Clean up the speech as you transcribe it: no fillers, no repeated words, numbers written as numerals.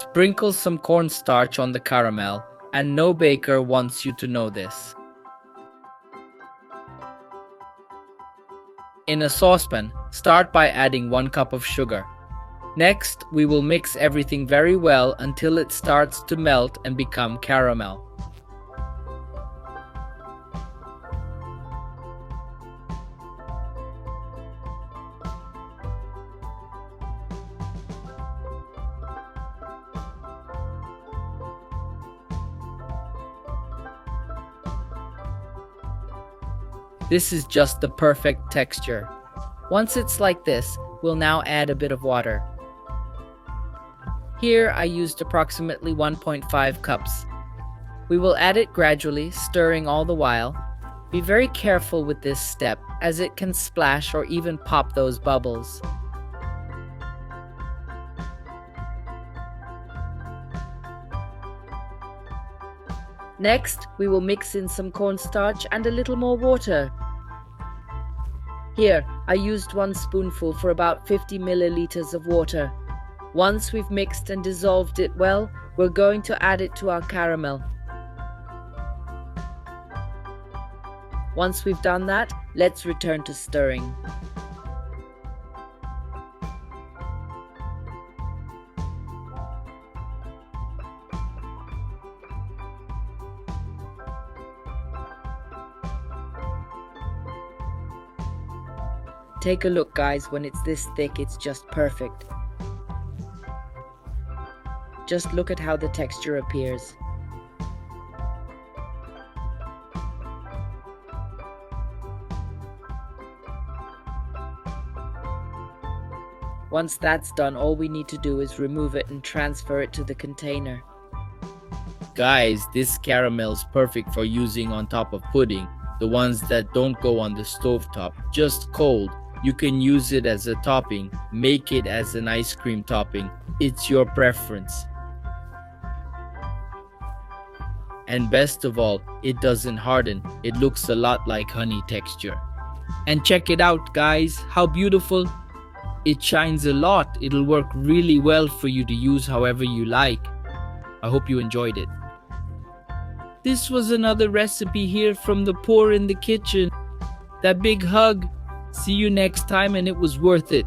Sprinkle some cornstarch on the caramel, and no baker wants you to know this. In a saucepan, start by adding 1 cup of sugar. Next, we will mix everything very well until it starts to melt and become caramel. This is just the perfect texture. Once it's like this, we'll now add a bit of water. Here I used approximately 1.5 cups. We will add it gradually, stirring all the while. Be very careful with this step, as it can splash or even pop those bubbles. Next, we will mix in some cornstarch and a little more water. Here, I used 1 spoonful for about 50 milliliters of water. Once we've mixed and dissolved it well, we're going to add it to our caramel. Once we've done that, let's return to stirring. Take a look, guys. When it's this thick, it's just perfect. Just look at how the texture appears. Once that's done, all we need to do is remove it and transfer it to the container. Guys, this caramel is perfect for using on top of pudding. The ones that don't go on the stovetop, just cold. You can use it as a topping, make it as an ice cream topping. It's your preference. And best of all, it doesn't harden. It looks a lot like honey texture. And check it out, guys, how beautiful. It shines a lot. It'll work really well for you to use however you like. I hope you enjoyed it. This was another recipe here from the poor in the kitchen. That big hug. See you next time, and it was worth it.